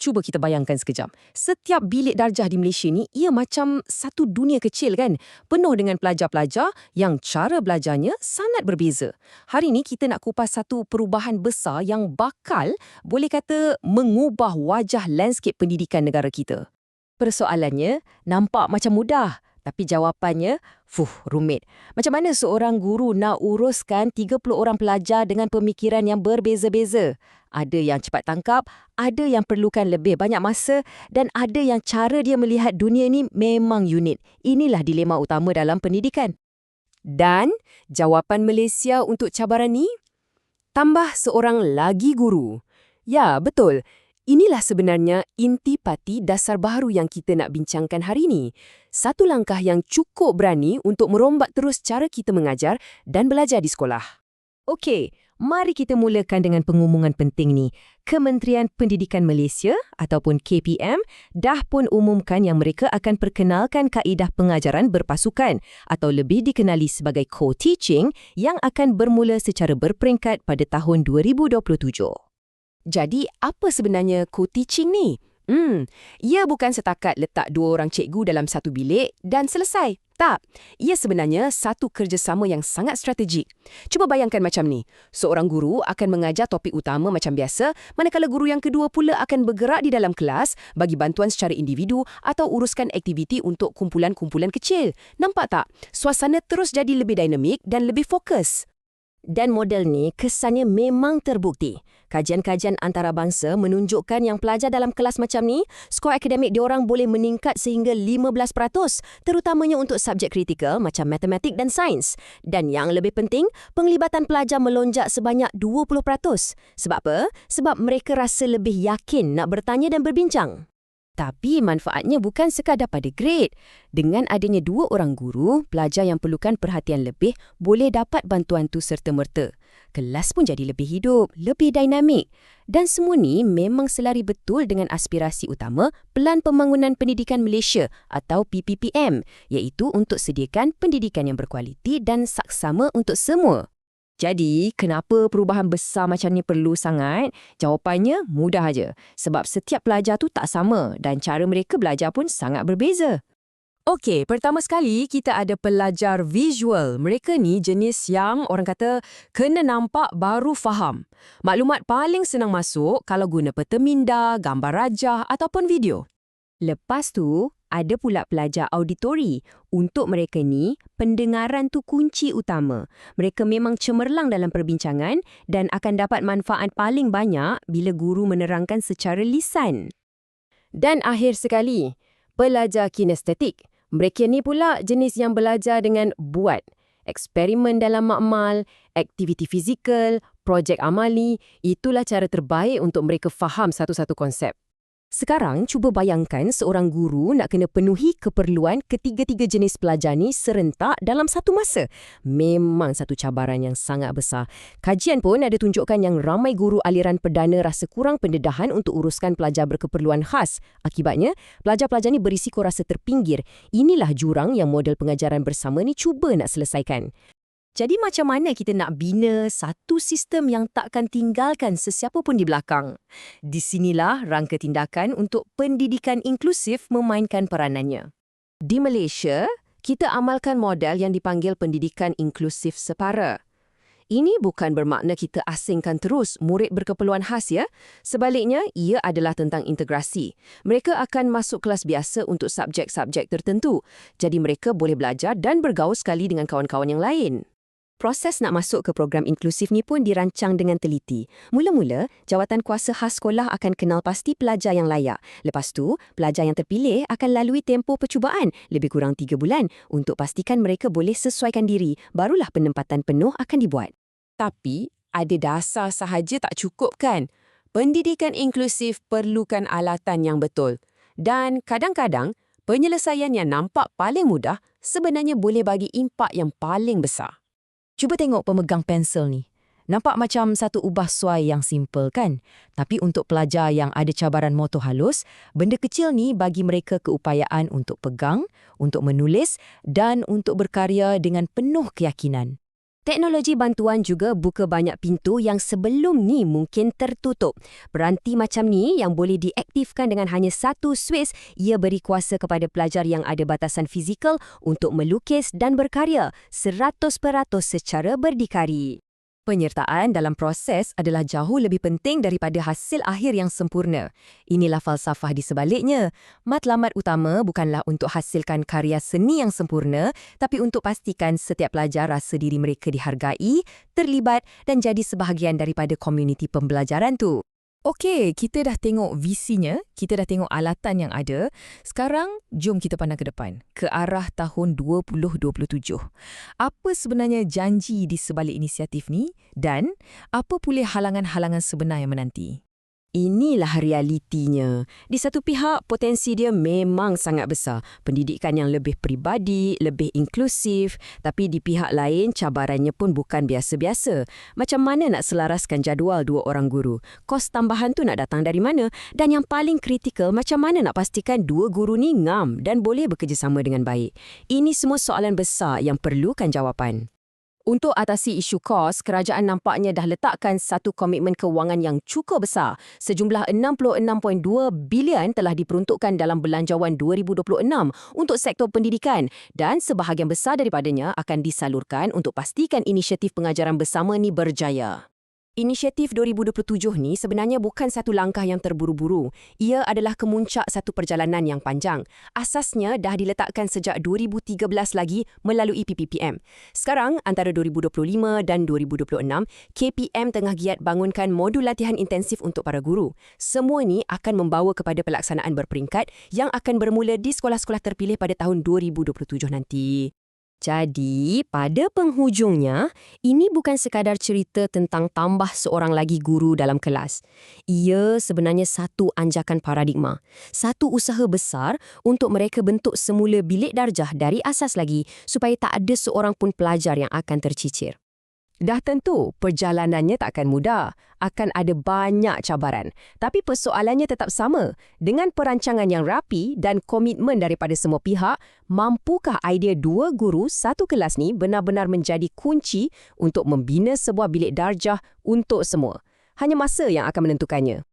Cuba kita bayangkan sekejap. Setiap bilik darjah di Malaysia ni, ia macam satu dunia kecil kan? Penuh dengan pelajar-pelajar yang cara belajarnya sangat berbeza. Hari ni kita nak kupas satu perubahan besar yang bakal, boleh kata, mengubah wajah landscape pendidikan negara kita. Persoalannya nampak macam mudah, tapi jawapannya, rumit. Macam mana seorang guru nak uruskan 30 orang pelajar dengan pemikiran yang berbeza-beza? Ada yang cepat tangkap, ada yang perlukan lebih banyak masa, dan ada yang cara dia melihat dunia ni memang unik. Inilah dilema utama dalam pendidikan. Dan jawapan Malaysia untuk cabaran ni? Tambah seorang lagi guru. Ya, betul. Inilah sebenarnya intipati dasar baru yang kita nak bincangkan hari ini. Satu langkah yang cukup berani untuk merombak terus cara kita mengajar dan belajar di sekolah. Okey, mari kita mulakan dengan pengumuman penting ni. Kementerian Pendidikan Malaysia ataupun KPM dah pun umumkan yang mereka akan perkenalkan kaedah pengajaran berpasukan atau lebih dikenali sebagai co-teaching yang akan bermula secara berperingkat pada tahun 2027. Jadi, apa sebenarnya co-teaching ni? Ia bukan setakat letak dua orang cikgu dalam satu bilik dan selesai. Tak, ia sebenarnya satu kerjasama yang sangat strategik. Cuba bayangkan macam ni. Seorang guru akan mengajar topik utama macam biasa, manakala guru yang kedua pula akan bergerak di dalam kelas, bagi bantuan secara individu atau uruskan aktiviti untuk kumpulan-kumpulan kecil. Nampak tak? Suasana terus jadi lebih dinamik dan lebih fokus. Dan model ni kesannya memang terbukti. Kajian-kajian antarabangsa menunjukkan yang pelajar dalam kelas macam ni, skor akademik diorang boleh meningkat sehingga 15%, terutamanya untuk subjek kritikal macam matematik dan sains. Dan yang lebih penting, penglibatan pelajar melonjak sebanyak 20%. Sebab apa? Sebab mereka rasa lebih yakin nak bertanya dan berbincang. Tapi manfaatnya bukan sekadar pada grade. Dengan adanya 2 orang guru, pelajar yang perlukan perhatian lebih boleh dapat bantuan tu serta-merta. Kelas pun jadi lebih hidup, lebih dinamik. Dan semua ni memang selari betul dengan aspirasi utama Pelan Pembangunan Pendidikan Malaysia atau PPPM, iaitu untuk sediakan pendidikan yang berkualiti dan saksama untuk semua. Jadi, kenapa perubahan besar macam ni perlu sangat? Jawapannya mudah aja. Sebab setiap pelajar tu tak sama dan cara mereka belajar pun sangat berbeza. Okey, pertama sekali kita ada pelajar visual. Mereka ni jenis yang orang kata kena nampak baru faham. Maklumat paling senang masuk kalau guna peta minda, gambar rajah ataupun video. Lepas tu, ada pula pelajar auditori. Untuk mereka ni, pendengaran tu kunci utama. Mereka memang cemerlang dalam perbincangan dan akan dapat manfaat paling banyak bila guru menerangkan secara lisan. Dan akhir sekali, pelajar kinestetik. Mereka ni pula jenis yang belajar dengan buat. Eksperimen dalam makmal, aktiviti fizikal, projek amali, itulah cara terbaik untuk mereka faham satu-satu konsep. Sekarang, cuba bayangkan seorang guru nak kena penuhi keperluan ketiga-tiga jenis pelajar ni serentak dalam satu masa. Memang satu cabaran yang sangat besar. Kajian pun ada tunjukkan yang ramai guru aliran perdana rasa kurang pendedahan untuk uruskan pelajar berkeperluan khas. Akibatnya, pelajar-pelajar ni berisiko rasa terpinggir. Inilah jurang yang model pengajaran bersama ni cuba nak selesaikan. Jadi macam mana kita nak bina satu sistem yang takkan tinggalkan sesiapa pun di belakang? Di sinilah rangka tindakan untuk pendidikan inklusif memainkan peranannya. Di Malaysia, kita amalkan model yang dipanggil pendidikan inklusif separa. Ini bukan bermakna kita asingkan terus murid berkeperluan khas ya. Sebaliknya, ia adalah tentang integrasi. Mereka akan masuk kelas biasa untuk subjek-subjek tertentu. Jadi mereka boleh belajar dan bergaul sekali dengan kawan-kawan yang lain. Proses nak masuk ke program inklusif ni pun dirancang dengan teliti. Mula-mula, jawatan kuasa khas sekolah akan kenal pasti pelajar yang layak. Lepas tu, pelajar yang terpilih akan lalui tempoh percubaan lebih kurang 3 bulan untuk pastikan mereka boleh sesuaikan diri. Barulah penempatan penuh akan dibuat. Tapi, ada dasar sahaja tak cukup kan? Pendidikan inklusif perlukan alatan yang betul. Dan kadang-kadang, penyelesaian yang nampak paling mudah sebenarnya boleh bagi impak yang paling besar. Cuba tengok pemegang pensel ni. Nampak macam satu ubah suai yang simple kan? Tapi untuk pelajar yang ada cabaran motor halus, benda kecil ni bagi mereka keupayaan untuk pegang, untuk menulis dan untuk berkarya dengan penuh keyakinan. Teknologi bantuan juga buka banyak pintu yang sebelum ni mungkin tertutup. Peranti macam ni yang boleh diaktifkan dengan hanya satu switch, ia beri kuasa kepada pelajar yang ada batasan fizikal untuk melukis dan berkarya 100% secara berdikari. Penyertaan dalam proses adalah jauh lebih penting daripada hasil akhir yang sempurna. Inilah falsafah di sebaliknya. Matlamat utama bukanlah untuk hasilkan karya seni yang sempurna, tapi untuk pastikan setiap pelajar rasa diri mereka dihargai, terlibat dan jadi sebahagian daripada komuniti pembelajaran tu. Okey, kita dah tengok visinya, kita dah tengok alatan yang ada. Sekarang, jom kita pandang ke depan, ke arah tahun 2027. Apa sebenarnya janji di sebalik inisiatif ni dan apa pula halangan-halangan sebenar yang menanti? Inilah realitinya. Di satu pihak, potensi dia memang sangat besar. Pendidikan yang lebih peribadi, lebih inklusif. Tapi di pihak lain, cabarannya pun bukan biasa-biasa. Macam mana nak selaraskan jadual 2 orang guru? Kos tambahan tu nak datang dari mana? Dan yang paling kritikal, macam mana nak pastikan 2 guru ni ngam dan boleh bekerjasama dengan baik? Ini semua soalan besar yang perlukan jawapan. Untuk atasi isu kos, kerajaan nampaknya dah letakkan satu komitmen kewangan yang cukup besar. Sejumlah 66.2 bilion telah diperuntukkan dalam Belanjawan 2026 untuk sektor pendidikan dan sebahagian besar daripadanya akan disalurkan untuk pastikan inisiatif pengajaran bersama ni berjaya. Inisiatif 2027 ni sebenarnya bukan satu langkah yang terburu-buru. Ia adalah kemuncak satu perjalanan yang panjang. Asasnya dah diletakkan sejak 2013 lagi melalui PPPM. Sekarang, antara 2025 dan 2026, KPM tengah giat bangunkan modul latihan intensif untuk para guru. Semua ni akan membawa kepada pelaksanaan berperingkat yang akan bermula di sekolah-sekolah terpilih pada tahun 2027 nanti. Jadi, pada penghujungnya, ini bukan sekadar cerita tentang tambah seorang lagi guru dalam kelas. Ia sebenarnya satu anjakan paradigma. Satu usaha besar untuk mereka bentuk semula bilik darjah dari asas lagi supaya tak ada seorang pun pelajar yang akan tercicir. Dah tentu, perjalanannya takkan mudah. Akan ada banyak cabaran. Tapi persoalannya tetap sama. Dengan perancangan yang rapi dan komitmen daripada semua pihak, mampukah idea 2 guru satu kelas ni benar-benar menjadi kunci untuk membina sebuah bilik darjah untuk semua? Hanya masa yang akan menentukannya.